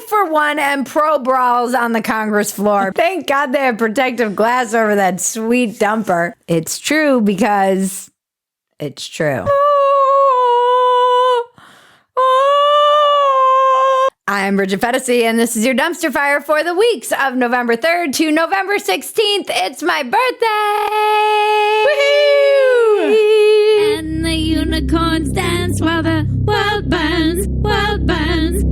for one, am pro brawls on the Congress floor. Thank God they have protective glass over that sweet dumper. It's true because it's true. I'm Bridget Phetasy, and this is your dumpster fire for the weeks of November 3rd to November 16th. It's my birthday! Woohoo! And the unicorns dance while the world burns, world burns.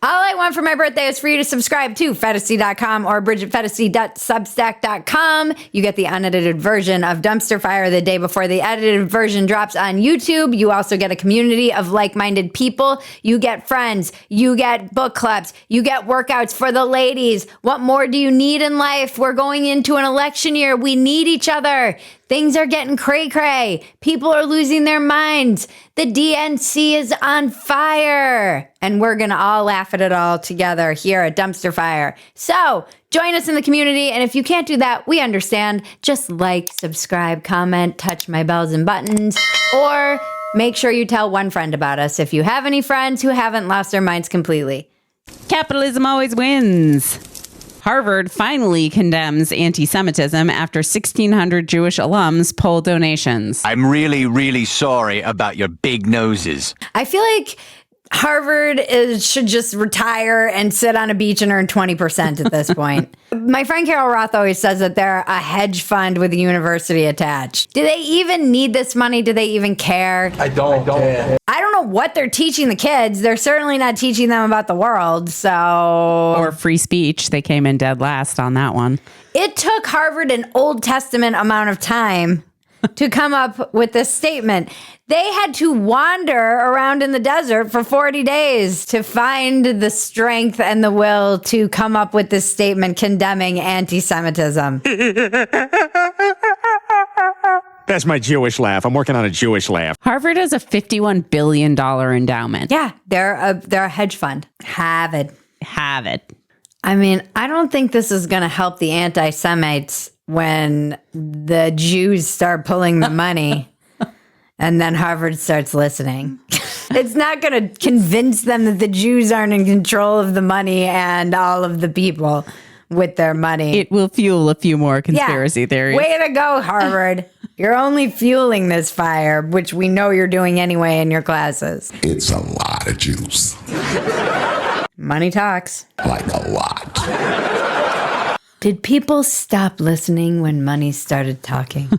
All I want for my birthday is for you to subscribe to Phetasy.com or BridgetPhetasy.substack.com. You get the unedited version of Dumpster Fire the day before the edited version drops on YouTube. You also get a community of like-minded people. You get friends. You get book clubs. You get workouts for the ladies. What more do you need in life? We're going into an election year. We need each other. Things are getting cray-cray. People are losing their minds. The DNC is on fire. And we're going to all laugh at it all together here at Dumpster Fire. So join us in the community. And if you can't do that, we understand. Just like, subscribe, comment, touch my bells and buttons, or make sure you tell one friend about us if you have any friends who haven't lost their minds completely. Capitalism always wins. Harvard finally condemns anti-Semitism after 1,600 Jewish alums poll donations. I'm really, really sorry about your big noses. I feel like Harvard should just retire and sit on a beach and earn 20% at this point. My friend Carol Roth always says that they're a hedge fund with a university attached. Do they even need this money? Do they even care? I don't care. I don't know what they're teaching the kids. They're certainly not teaching them about the world, so... Or free speech. They came in dead last on that one. It took Harvard an Old Testament amount of time to come up with this statement. They had to wander around in the desert for 40 days to find the strength and the will to come up with this statement condemning anti-Semitism. That's my Jewish laugh. I'm working on a Jewish laugh. Harvard has a $51 billion endowment. Yeah, they're a hedge fund. Have it. I mean, I don't think this is going to help the anti-Semites when the Jews start pulling the money and then Harvard starts listening. It's not going to convince them that the Jews aren't in control of the money and all of the people with their money. It will fuel a few more conspiracy theories. Way to go, Harvard. You're only fueling this fire, which we know you're doing anyway in your classes. It's a lot of juice. Money talks. Like a lot. Did people stop listening when money started talking?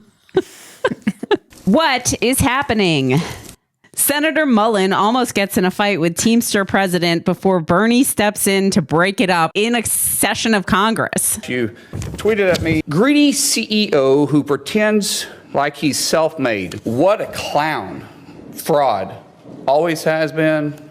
What is happening? Senator Mullen almost gets in a fight with Teamster president before Bernie steps in to break it up in a session of Congress. You tweeted at me, greedy CEO who pretends like he's self-made. What a clown. Fraud. Always has been,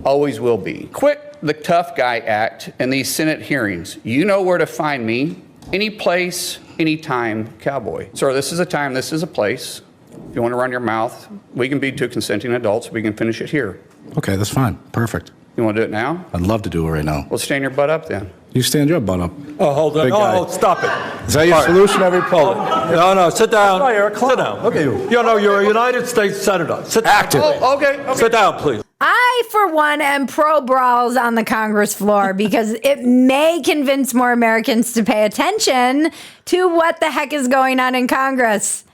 always will be. Quit the tough guy act in these Senate hearings. You know where to find me. Any place, anytime, cowboy. Sir, this is a time, this is a place. If you want to run your mouth, we can be two consenting adults. We can finish it here. Okay, that's fine. Perfect. You want to do it now? I'd love to do it right now. Well, stand your butt up then. You stand your butt up. Oh, hold on. Big guy. Oh, stop it. Is that your solution every poll? No, sit down. Oh, you're a clown. Sit down. Okay. You're a United States Senator. Sit down. Active. Oh, okay. Sit down, please. I, for one, am pro brawls on the Congress floor because it may convince more Americans to pay attention to what the heck is going on in Congress.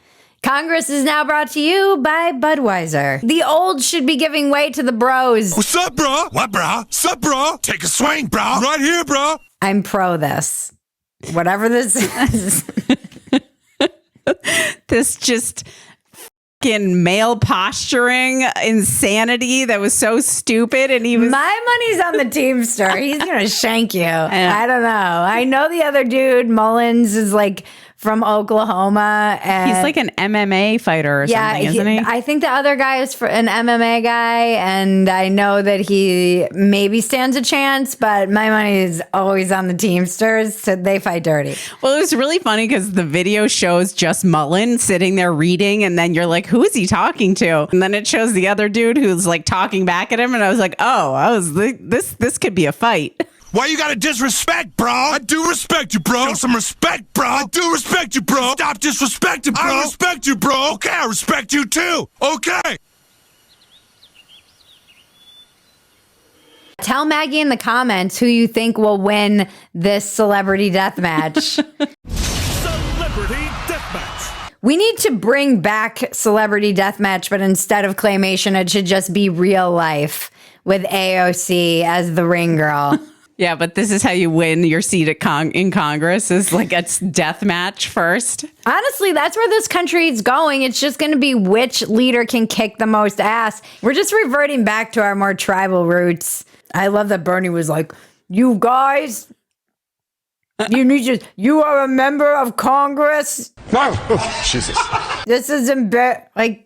Congress is now brought to you by Budweiser. The old should be giving way to the bros. What's up, bro? What, bro? Sup, bro? Take a swing, bro. Right here, bro. I'm pro this. Whatever this is. This just fucking male posturing insanity that was so stupid. And he was... My money's on the Teamster. He's going to shank you. I don't know. I know the other dude, Mullins, is like from Oklahoma. And he's like an MMA fighter or something, isn't he? I think the other guy is an MMA guy, and I know that he maybe stands a chance, but my money is always on the Teamsters, so they fight dirty. Well, it was really funny because the video shows just Mullen sitting there reading, and then you're like, who is he talking to? And then it shows the other dude who's like talking back at him, and I was like, this could be a fight. Why you gotta disrespect, bro? I do respect you, bro. Show some respect, bro. I do respect you, bro. Stop disrespecting, bro. I respect you, bro. Okay, I respect you too. Okay. Tell Maggie in the comments who you think will win this celebrity death match. Celebrity Deathmatch. We need to bring back celebrity deathmatch, but instead of claymation, it should just be real life with AOC as the ring girl. Yeah, but this is how you win your seat at in Congress is like a death match first. Honestly, that's where this country is going. It's just going to be which leader can kick the most ass. We're just reverting back to our more tribal roots. I love that Bernie was like, you guys, you are a member of Congress. Jesus. This is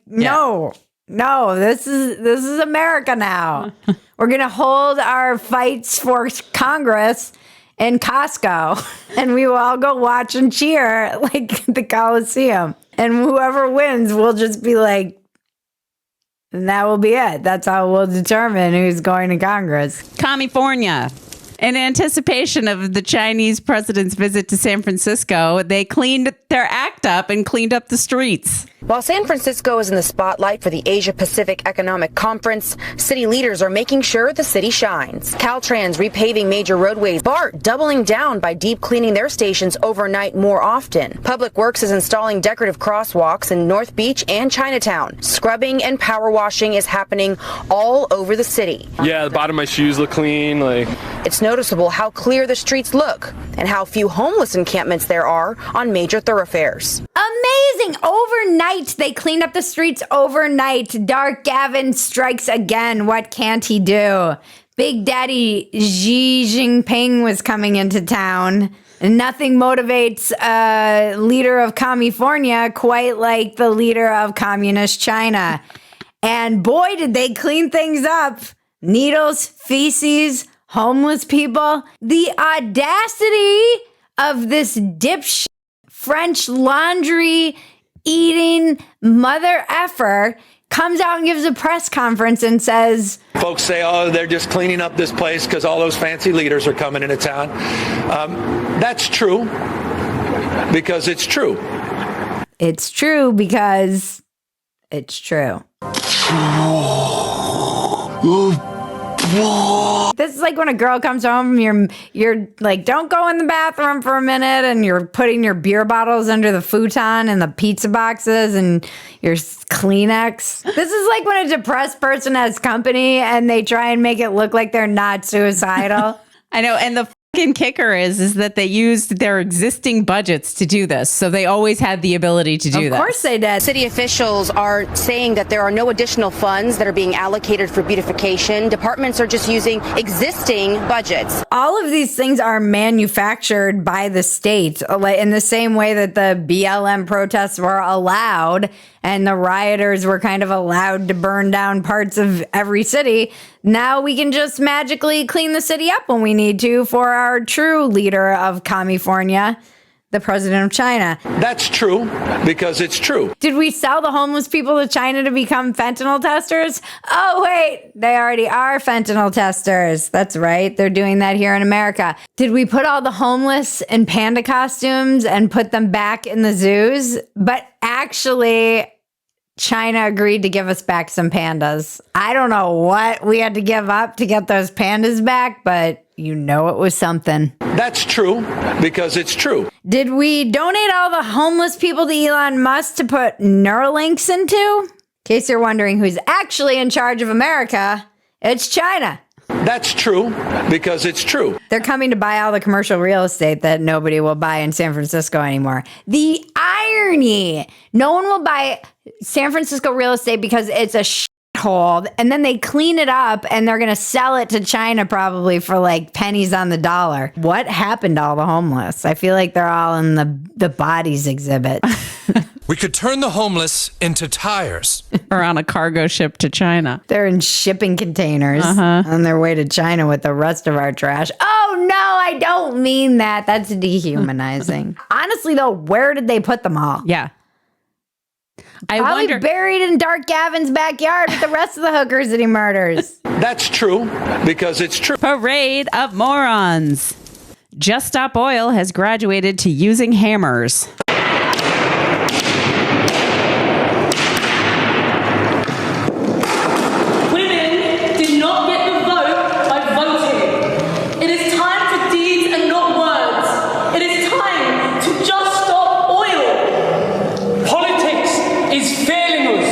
No, this is America now. We're going to hold our fights for Congress in Costco, and we will all go watch and cheer like the Coliseum. And whoever wins will just be like, and that will be it. That's how we'll determine who's going to Congress. Commiefornia. In anticipation of the Chinese president's visit to San Francisco, they cleaned their act up and cleaned up the streets. While San Francisco is in the spotlight for the Asia-Pacific Economic Conference, city leaders are making sure the city shines. Caltrans repaving major roadways, BART doubling down by deep cleaning their stations overnight more often. Public Works is installing decorative crosswalks in North Beach and Chinatown. Scrubbing and power washing is happening all over the city. Yeah, the bottom of my shoes look clean. It's noticeable how clear the streets look and how few homeless encampments there are on major thoroughfares. Amazing! Overnight, they cleaned up the streets overnight. Dark Gavin strikes again. What can't he do? Big Daddy Xi Jinping was coming into town. Nothing motivates a leader of Commiefornia quite like the leader of Communist China. And boy, did they clean things up. Needles, feces, homeless people. The audacity of this dipshit French laundry eating mother effer comes out and gives a press conference and says, folks say, oh, they're just cleaning up this place because all those fancy leaders are coming into town. That's true because it's true. It's true because it's true. This is like when a girl comes home, you're like, don't go in the bathroom for a minute, and you're putting your beer bottles under the futon and the pizza boxes and your Kleenex. This is like when a depressed person has company and they try and make it look like they're not suicidal. I know, and the fucking kicker is that they used their existing budgets to do this, so they always had the ability to do this. Of course they did. City officials are saying that there are no additional funds that are being allocated for beautification. Departments are just using existing budgets. All of these things are manufactured by the state, in the same way that the BLM protests were allowed and the rioters were kind of allowed to burn down parts of every city. Now we can just magically clean the city up when we need to for our true leader of Commiefornia, the president of China. That's true because it's true. Did we sell the homeless people to China to become fentanyl testers? Oh, wait, they already are fentanyl testers. That's right. They're doing that here in America. Did we put all the homeless in panda costumes and put them back in the zoos? But actually, China agreed to give us back some pandas. I don't know what we had to give up to get those pandas back, but you know it was something. That's true because it's true. Did we donate all the homeless people to Elon Musk to put Neuralinks into? In case you're wondering who's actually in charge of America, it's China. That's true because it's true. They're coming to buy all the commercial real estate that nobody will buy in San Francisco anymore. The irony. No one will buy San Francisco real estate because it's a shithole, and then they clean it up and they're going to sell it to China probably for like pennies on the dollar. What happened to all the homeless? I feel like they're all in the bodies exhibit. We could turn the homeless into tires. Or on a cargo ship to China. They're in shipping containers on their way to China with the rest of our trash. Oh, no, I don't mean that. That's dehumanizing. Honestly, though, where did they put them all? Yeah. Probably buried in Dark Gavin's backyard with the rest of the hookers that he murders. That's true, because it's true. Parade of morons. Just Stop Oil has graduated to using hammers. Women did not get the vote by voting. It is time for deeds and not words. It is time to just stop oil. Politics is failing us.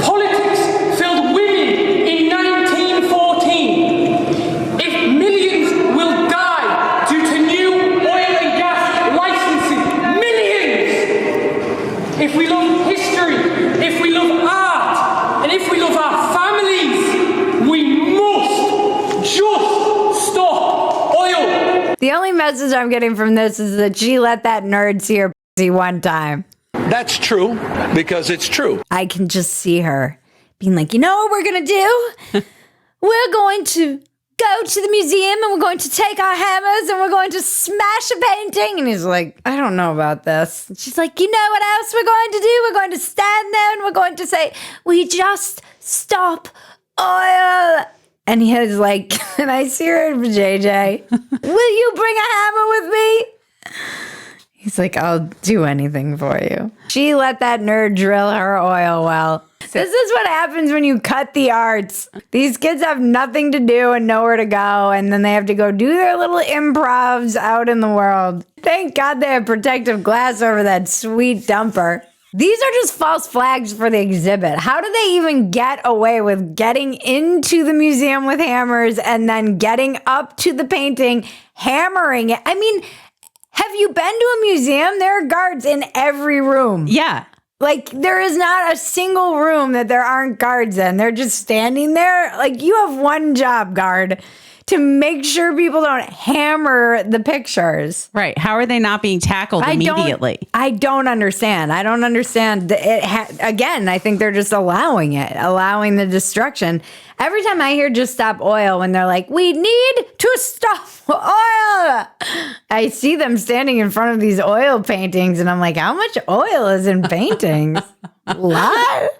Politics failed women in 1914. If millions will die due to new oil and gas licensing, millions. If we love history, if we love art, and if we love our families, we must just stop oil. The only message I'm getting from this is that she let that nerd see her pussy one time. That's true, because it's true. I can just see her being like, you know what we're going to do? We're going to go to the museum and we're going to take our hammers and we're going to smash a painting. And he's like, I don't know about this. And she's like, you know what else we're going to do? We're going to stand there and we're going to say, we just stop oil. And he is like, and I see her and JJ, will you bring a hammer with me? He's like, I'll do anything for you. She let that nerd drill her oil well. This is what happens when you cut the arts. These kids have nothing to do and nowhere to go, and then they have to go do their little improvs out in the world. Thank God they have protective glass over that sweet dumper. These are just false flags for the exhibit. How do they even get away with getting into the museum with hammers and then getting up to the painting, hammering it? I mean, have you been to a museum? There are guards in every room. Yeah. Like, there is not a single room that there aren't guards in. They're just standing there. Like, you have one job, guard, to make sure people don't hammer the pictures. Right. How are they not being tackled immediately? I don't understand. I don't understand. Again, I think they're just allowing the destruction. Every time I hear Just Stop Oil, when they're like, we need to stop oil, I see them standing in front of these oil paintings, and I'm like, how much oil is in paintings? A lot?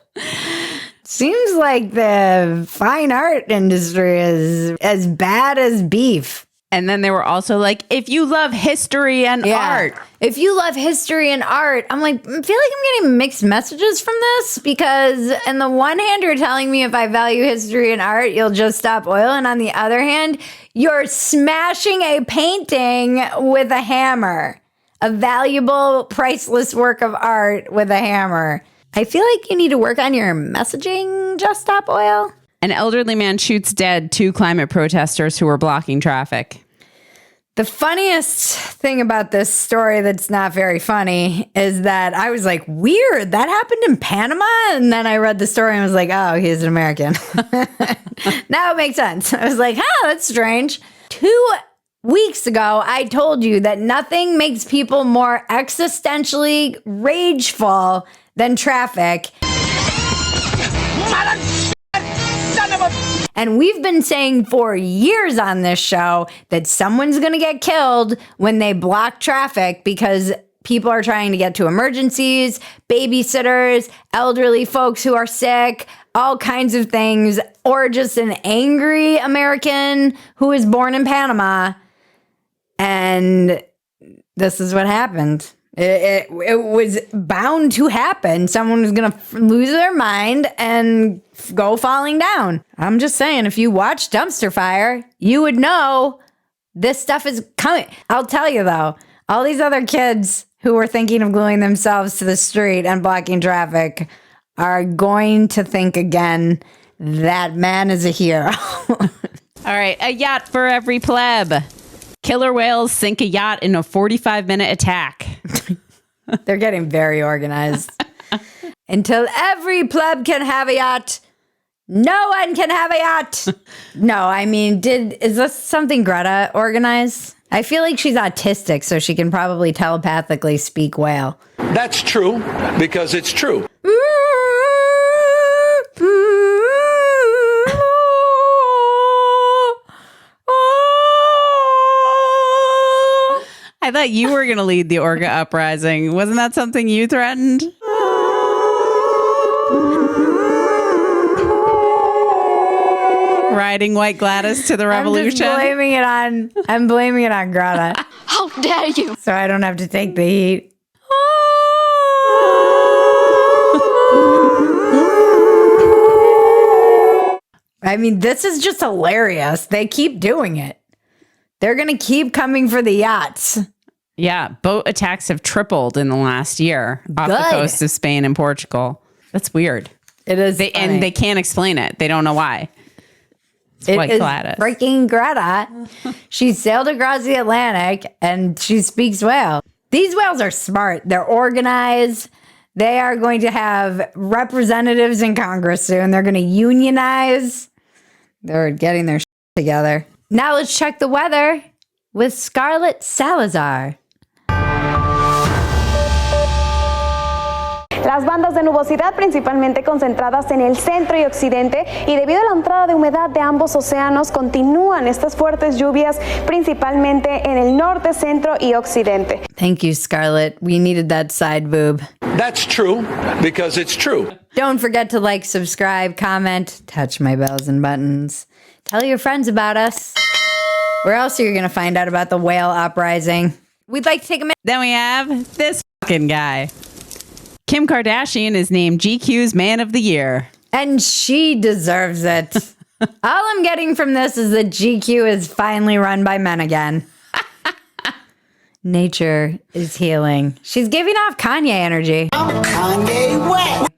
Seems like the fine art industry is as bad as beef. And then they were also like, if you love history and art. If you love history and art, I'm like, I feel like I'm getting mixed messages from this, because on the one hand, you're telling me if I value history and art, you'll just stop oil. And on the other hand, you're smashing a painting with a hammer, a valuable, priceless work of art with a hammer. I feel like you need to work on your messaging, Just Stop Oil. An elderly man shoots dead 2 climate protesters who were blocking traffic. The funniest thing about this story that's not very funny is that I was like, weird, that happened in Panama? And then I read the story and was like, oh, he's an American. Now it makes sense. I was like, that's strange. 2 weeks ago, I told you that nothing makes people more existentially rageful than traffic. And we've been saying for years on this show that someone's going to get killed when they block traffic because people are trying to get to emergencies, babysitters, elderly folks who are sick, all kinds of things, or just an angry American who is born in Panama. And this is what happened. It was bound to happen. Someone was going to lose their mind and go falling down. I'm just saying, if you watch Dumpster Fire, you would know this stuff is coming. I'll tell you, though, all these other kids who were thinking of gluing themselves to the street and blocking traffic are going to think again, that man is a hero. All right, a yacht for every pleb. Killer whales sink a yacht in a 45-minute attack. They're getting very organized. Until every pleb can have a yacht, no one can have a yacht. No, I mean, is this something Greta organized? I feel like she's autistic, so she can probably telepathically speak whale. That's true, because it's true. I thought you were going to lead the Orga uprising. Wasn't that something you threatened? riding White Gladys to the revolution. I'm blaming it on Greta. How dare you? So I don't have to take the heat. I mean, this is just hilarious. They keep doing it. They're going to keep coming for the yachts. Yeah, boat attacks have tripled in the last year off the coast of Spain and Portugal. That's weird. It is. And they can't explain it. They don't know why. It is freaking Greta. She sailed across the Atlantic and she speaks whale. These whales are smart. They're organized. They are going to have representatives in Congress soon. They're going to unionize. They're getting their shit together. Now let's check the weather with Scarlett Salazar. Las bandas de nubosidad principalmente concentradas en el centro y occidente y debido a la entrada de humedad de ambos océanos continúan estas fuertes lluvias principalmente en el norte, centro y occidente. Thank you, Scarlett. We needed that side boob. That's true because it's true. Don't forget to like, subscribe, comment, touch my bells and buttons. Tell your friends about us. Where else are you going to find out about the whale uprising? We'd like to take a minute. Then we have this fucking guy. Kim Kardashian is named GQ's Man of the Year. And she deserves it. All I'm getting from this is that GQ is finally run by men again. Nature is healing. She's giving off Kanye energy. I'm Kanye West.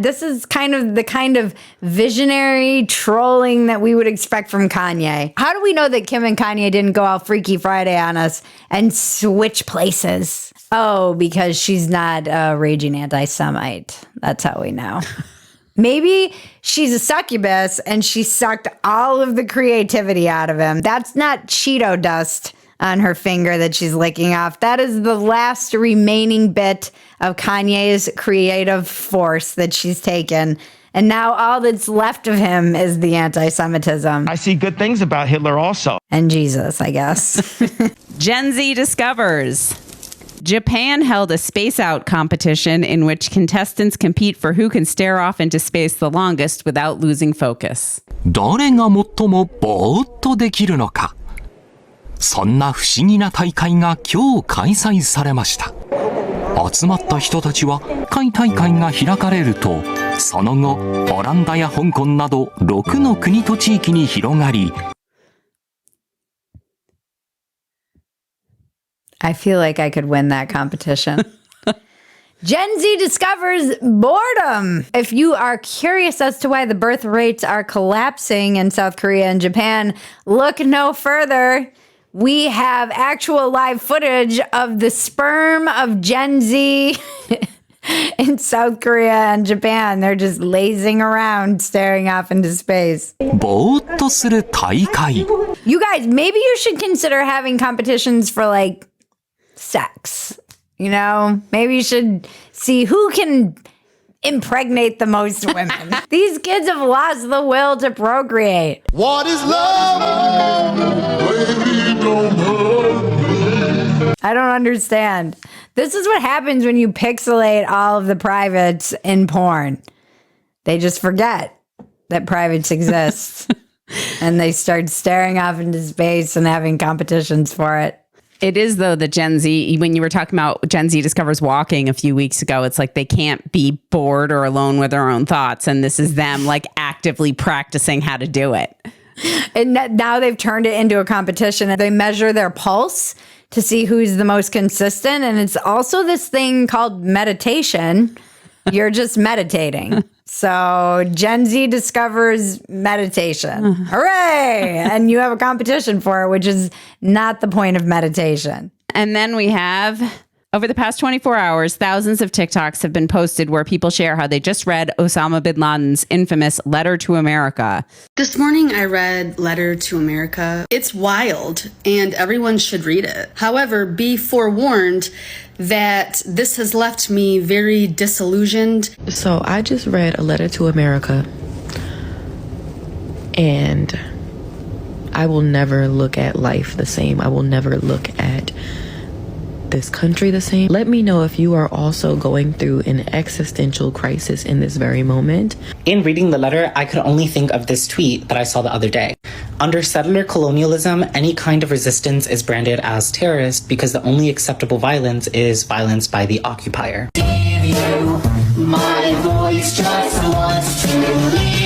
This is the kind of visionary trolling that we would expect from Kanye. How do we know that Kim and Kanye didn't go all Freaky Friday on us and switch places? Oh, because she's not a raging anti-Semite. That's how we know. Maybe she's a succubus and she sucked all of the creativity out of him. That's not Cheeto dust on her finger that she's licking off. That is the last remaining bit of Kanye's creative force that she's taken. And now all that's left of him is the anti-Semitism. I see good things about Hitler also. And Jesus, I guess. Gen Z discovers. Japan held a space out competition in which contestants compete for who can stare off into space the longest without losing focus. 誰が最もぼーっとできるのか。そんな不思議な大会が今日開催されました。集まった人たちは、下位大会が開かれると、その後、オランダや香港など6の国と地域に広がり、I feel like I could win that competition. Gen Z discovers boredom. If you are curious as to why the birth rates are collapsing in South Korea and Japan, look no further. We have actual live footage of the sperm of Gen Z in South Korea and Japan. They're just lazing around, staring off into space. ぼーっとする大会。 You guys, maybe you should consider having competitions for like sex. You know, maybe you should see who can impregnate the most women. These kids have lost the will to procreate. What is love? Baby, don't hurt me. I don't understand. This is what happens when you pixelate all of the privates in porn. They just forget that privates exist. And they start staring off into space and having competitions for it. It is, though, the Gen Z, when you were talking about Gen Z discovers walking a few weeks ago, it's like they can't be bored or alone with their own thoughts. And this is them like actively practicing how to do it. And now they've turned it into a competition. They measure their pulse to see who's the most consistent. And it's also this thing called meditation. You're just meditating. So Gen Z discovers meditation. Hooray! And you have a competition for it, which is not the point of meditation. And then we have, over the past 24 hours, thousands of TikToks have been posted where people share how they just read Osama bin Laden's infamous Letter to America. This morning I read Letter to America. It's wild and everyone should read it. However, be forewarned that this has left me very disillusioned. So I just read A Letter to America, and I will never look at life the same. I will never look at this country the same? Let me know if you are also going through an existential crisis in this very moment. In reading the letter, I could only think of this tweet that I saw the other day. Under settler colonialism, any kind of resistance is branded as terrorist because the only acceptable violence is violence by the occupier. My voice just wants to leave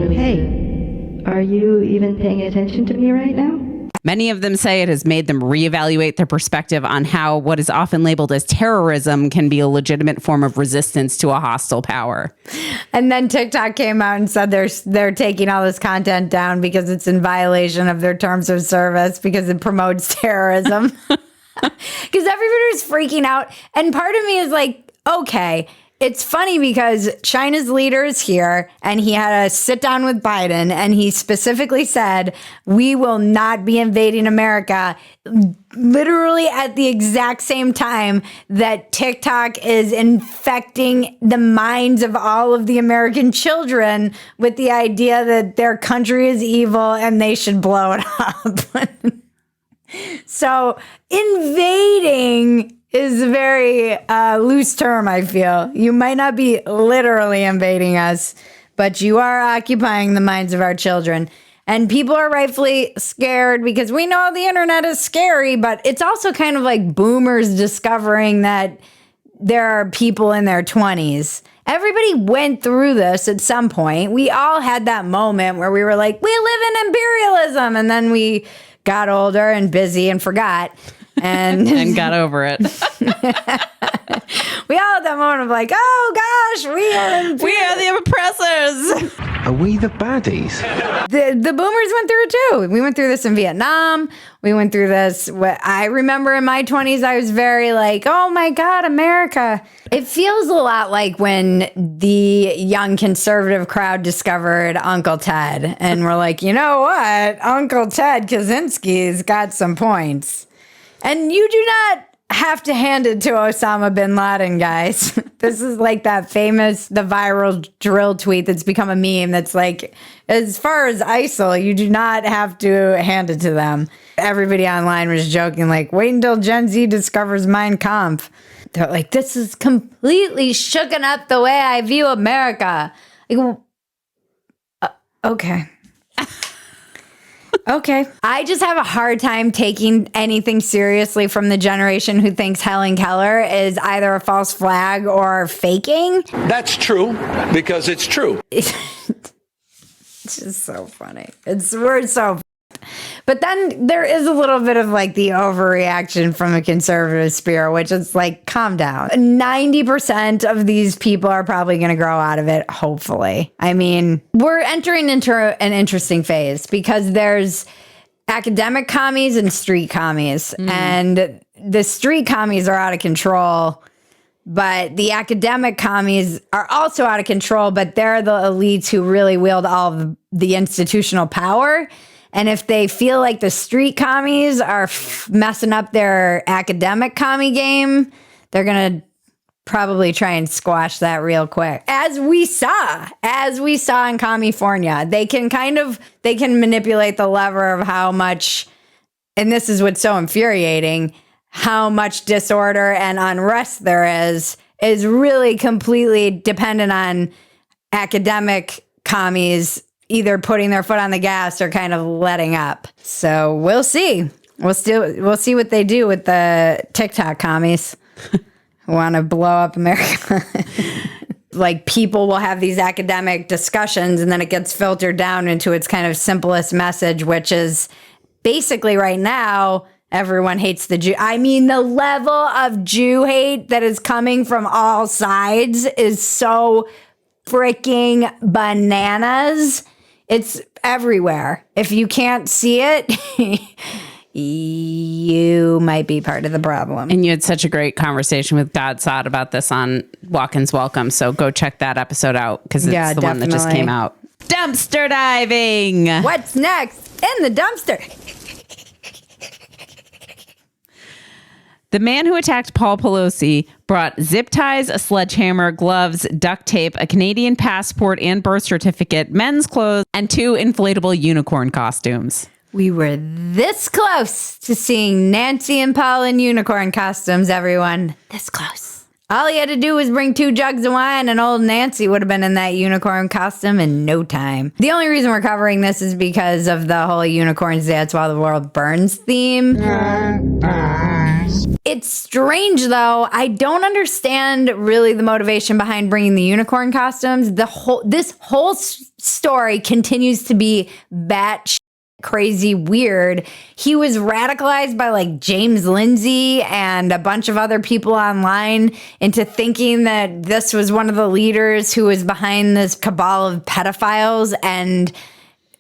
Hey. Are you even paying attention to me right now? Many of them say it has made them reevaluate their perspective on how what is often labeled as terrorism can be a legitimate form of resistance to a hostile power. And then TikTok came out and said they're taking all this content down because it's in violation of their terms of service because it promotes terrorism. Because everybody was freaking out. And part of me is like, okay, it's funny because China's leader is here and he had a sit down with Biden and he specifically said, we will not be invading America, literally at the exact same time that TikTok is infecting the minds of all of the American children with the idea that their country is evil and they should blow it up. So invading is a very loose term, I feel. You might not be literally invading us, but you are occupying the minds of our children. And people are rightfully scared because we know the internet is scary, but it's also kind of like boomers discovering that there are people in their 20s. Everybody went through this at some point. We all had that moment where we were like, we live in imperialism. And then we got older and busy and forgot. And got over it. We all had that moment of like, oh gosh, we are the oppressors. Are we the baddies? The boomers went through it too. We went through this in Vietnam. We went through this. I remember in my 20s, I was very like, oh my God, America. It feels a lot like when the young conservative crowd discovered Uncle Ted. And we're like, you know what? Uncle Ted Kaczynski's got some points. And you do not have to hand it to Osama bin Laden, guys. This is like the viral drill tweet that's become a meme that's like, as far as ISIL, you do not have to hand it to them. Everybody online was joking, like, wait until Gen Z discovers Mein Kampf. They're like, this is completely shooken up the way I view America. Like, okay. Okay. I just have a hard time taking anything seriously from the generation who thinks Helen Keller is either a false flag or faking. That's true because it's true. It's just so funny. We're so. But then there is a little bit of like the overreaction from a conservative spirit, which is like, calm down. 90% of these people are probably going to grow out of it, hopefully. I mean, we're entering into an interesting phase because there's academic commies and street commies. And the street commies are out of control, but the academic commies are also out of control, but they're the elites who really wield all of the institutional power. And if they feel like the street commies are messing up their academic commie game, they're going to probably try and squash that real quick. As we saw in Commiefornia, they can manipulate the lever of how much, and this is what's so infuriating, how much disorder and unrest there is really completely dependent on academic commies either putting their foot on the gas or kind of letting up. So we'll see. We'll see what they do with the TikTok commies who want to blow up America. Like, people will have these academic discussions and then it gets filtered down into its kind of simplest message, which is basically right now, everyone hates the Jew. I mean, the level of Jew hate that is coming from all sides is so freaking bananas. It's everywhere. If you can't see it, you might be part of the problem. And you had such a great conversation with God Sod about this on Walk-Ins Welcome. So go check that episode out because it's the one that just came out. Dumpster diving. What's next in the dumpster? The man who attacked Paul Pelosi brought zip ties, a sledgehammer, gloves, duct tape, a Canadian passport and birth certificate, men's clothes, and 2 inflatable unicorn costumes. We were this close to seeing Nancy and Paul in unicorn costumes, everyone. This close. All he had to do was bring 2 jugs of wine, and old Nancy would have been in that unicorn costume in no time. The only reason we're covering this is because of the whole unicorns dance while the world burns theme. It's strange, though. I don't understand really the motivation behind bringing the unicorn costumes. This whole story continues to be batshit crazy weird. He was radicalized by like James Lindsay and a bunch of other people online into thinking that this was one of the leaders who was behind this cabal of pedophiles,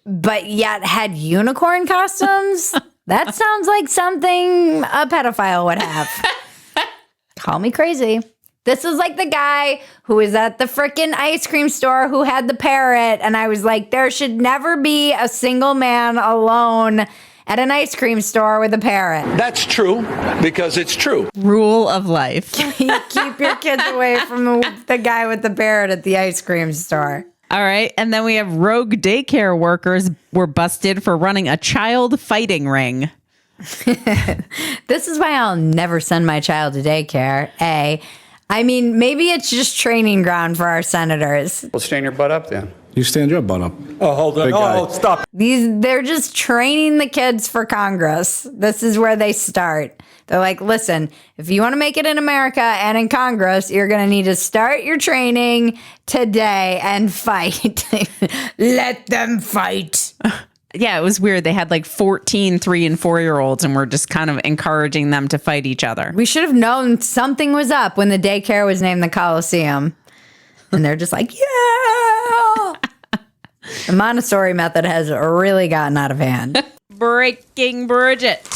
but yet had unicorn costumes. That sounds like something a pedophile would have. Call me crazy. This is like the guy who was at the frickin' ice cream store who had the parrot. And I was like, there should never be a single man alone at an ice cream store with a parrot. That's true because it's true. Rule of life. Keep your kids away from the guy with the parrot at the ice cream store. All right. And then we have rogue daycare workers were busted for running a child fighting ring. This is why I'll never send my child to daycare. I mean, maybe it's just training ground for our senators. Well, stand your butt up then. You stand your butt up. Oh, hold on. Oh, stop. They're just training the kids for Congress. This is where they start. They're like, listen, if you want to make it in America and in Congress, you're going to need to start your training today and fight. Let them fight. Yeah, it was weird. They had like 14 3- and 4-year-olds and were just kind of encouraging them to fight each other. We should have known something was up when the daycare was named the Coliseum. And they're just like, yeah. The Montessori method has really gotten out of hand. Breaking Bridget.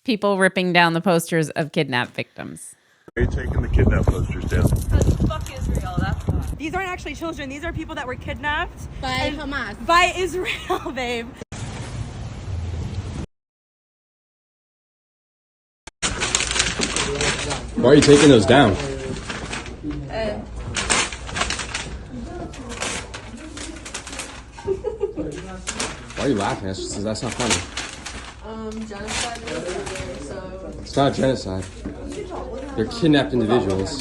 People ripping down the posters of kidnapped victims. Are you taking the kidnap posters down? Because fuck Israel, that's why. These aren't actually children. These are people that were kidnapped by Hamas. By Israel, babe. Why are you taking those down? Why are you laughing? That's not funny. Genocide is there, so... It's not genocide. They're kidnapped individuals.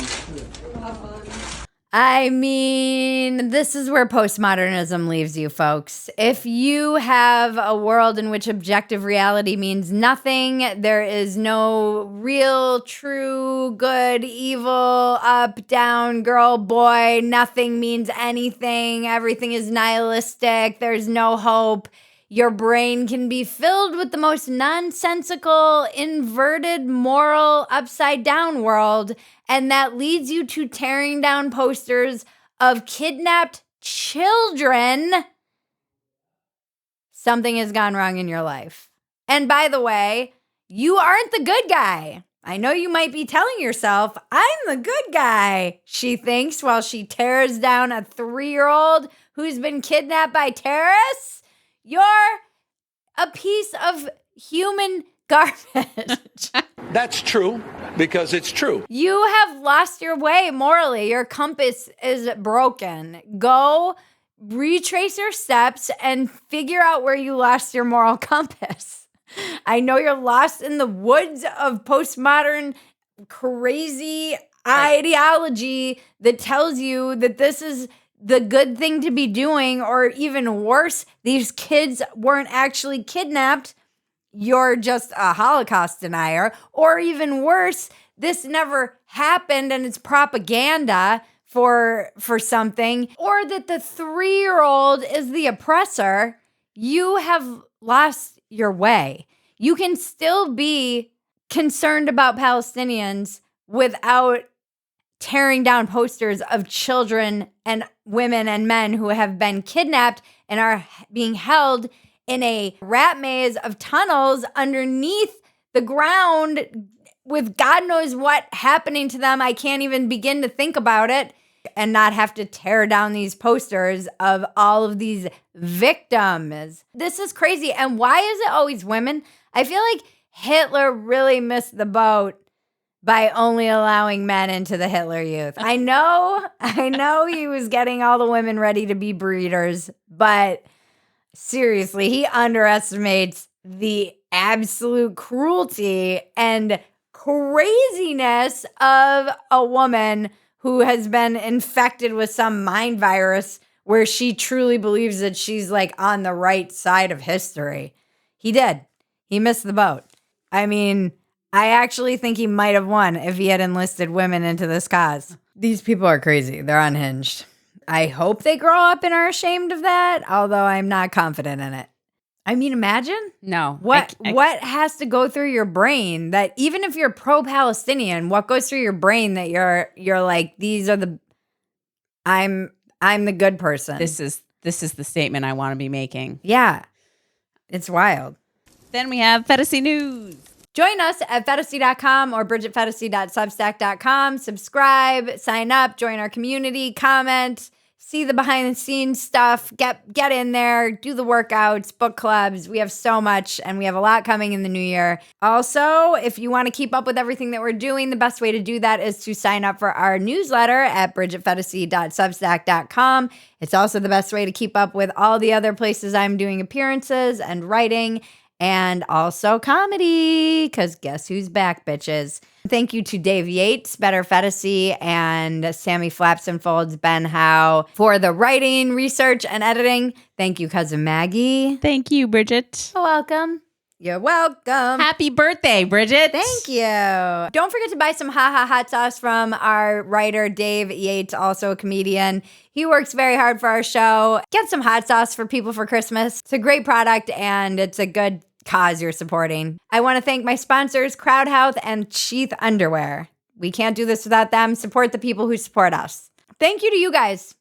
I mean, this is where postmodernism leaves you, folks. If you have a world in which objective reality means nothing, there is no real, true, good, evil, up, down, girl, boy, nothing means anything, everything is nihilistic, there's no hope. Your brain can be filled with the most nonsensical, inverted, moral, upside-down world, and that leads you to tearing down posters of kidnapped children. Something has gone wrong in your life. And by the way, you aren't the good guy. I know you might be telling yourself, I'm the good guy, she thinks while she tears down a 3-year-old who's been kidnapped by terrorists. You're a piece of human garbage. That's true because it's true. You have lost your way morally. Your compass is broken. Go retrace your steps and figure out where you lost your moral compass. I know you're lost in the woods of postmodern crazy ideology that tells you that this is the good thing to be doing, or even worse, these kids weren't actually kidnapped. You're just a Holocaust denier. Or even worse, this never happened and it's propaganda for something. Or that the 3-year-old is the oppressor. You have lost your way. You can still be concerned about Palestinians without tearing down posters of children and women and men who have been kidnapped and are being held in a rat maze of tunnels underneath the ground with God knows what happening to them. I can't even begin to think about it, and not have to tear down these posters of all of these victims. This is crazy. And why is it always women? I feel like Hitler really missed the boat by only allowing men into the Hitler Youth. I know he was getting all the women ready to be breeders, but seriously, he underestimates the absolute cruelty and craziness of a woman who has been infected with some mind virus where she truly believes that she's like on the right side of history. He did. He missed the boat. I mean, I actually think he might have won if he had enlisted women into this cause. These people are crazy. They're unhinged. I hope they grow up and are ashamed of that, although I'm not confident in it. I mean, imagine what has to go through your brain that even if you're pro-Palestinian, what goes through your brain that you're like, these are the I'm the good person. This is the statement I want to be making. Yeah. It's wild. Then we have Phetasy News. Join us at Phetasy.com or BridgetPhetasy.substack.com. Subscribe, sign up, join our community, comment, see the behind the scenes stuff, get in there, do the workouts, book clubs. We have so much and we have a lot coming in the new year. Also, if you want to keep up with everything that we're doing, the best way to do that is to sign up for our newsletter at BridgetPhetasy.substack.com. It's also the best way to keep up with all the other places I'm doing appearances and writing and also comedy, because guess who's back, bitches? Thank you to Dave Yates, Better Phetasy, and Sammy Flaps and Folds, Ben Howe for the writing, research, and editing. Thank you, Cousin Maggie. Thank you, Bridget. You're welcome. You're welcome. Happy birthday, Bridget. Thank you. Don't forget to buy some hot sauce from our writer, Dave Yates, also a comedian. He works very hard for our show. Get some hot sauce for people for Christmas. It's a great product and it's a good cause you're supporting. I want to thank my sponsors, CrowdHealth and Sheath Underwear. We can't do this without them. Support the people who support us. Thank you to you guys.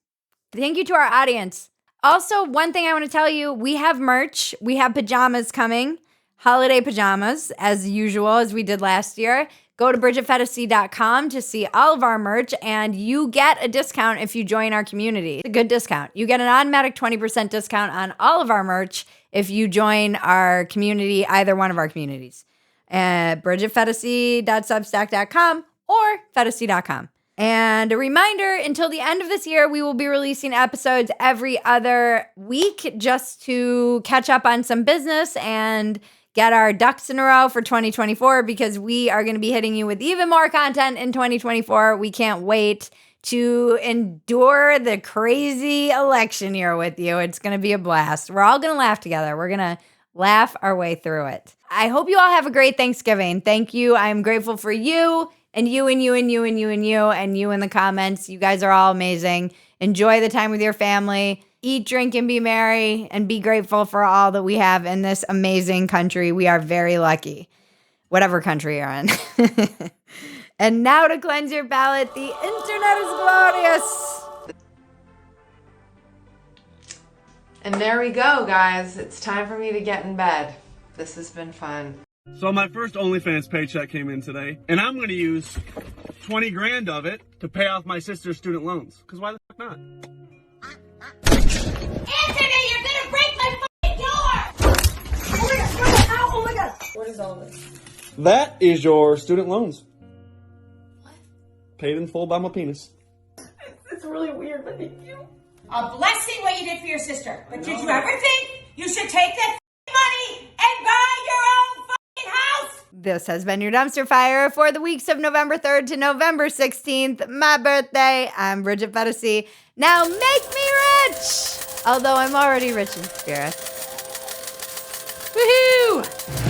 Thank you to our audience. Also, one thing I want to tell you, we have merch. We have pajamas coming. Holiday pajamas, as usual, as we did last year. Go to BridgetPhetasy.com to see all of our merch, and you get a discount if you join our community. It's a good discount. You get an automatic 20% discount on all of our merch if you join our community, either one of our communities, at BridgetPhetasy.substack.com or Phetasy.com. And a reminder, until the end of this year, we will be releasing episodes every other week just to catch up on some business and get our ducks in a row for 2024, because we are going to be hitting you with even more content in 2024. We can't wait to endure the crazy election year with you. It's going to be a blast. We're all going to laugh together. We're going to laugh our way through it. I hope you all have a great Thanksgiving. Thank you. I'm grateful for you and you and you and you and you and you and you in the comments. You guys are all amazing. Enjoy the time with your family. Eat, drink, and be merry, and be grateful for all that we have in this amazing country. We are very lucky, whatever country you're in. And now to cleanse your palate, the internet is glorious. And there we go, guys. It's time for me to get in bed. This has been fun. So my first OnlyFans paycheck came in today, and I'm going to use 20 grand of it to pay off my sister's student loans. Because why the fuck not? Anthony, you're gonna break my fucking door! Oh my god! What is all this? That is your student loans. What? Paid in full by my penis. It's really weird, but thank you. A blessing what you did for your sister. But did you ever think you should take that money and buy your own fucking house? This has been your dumpster fire for the weeks of November 3rd to November 16th, my birthday. I'm Bridget Phetasy. Now make me rich! Although I'm already rich in spirit. Woohoo!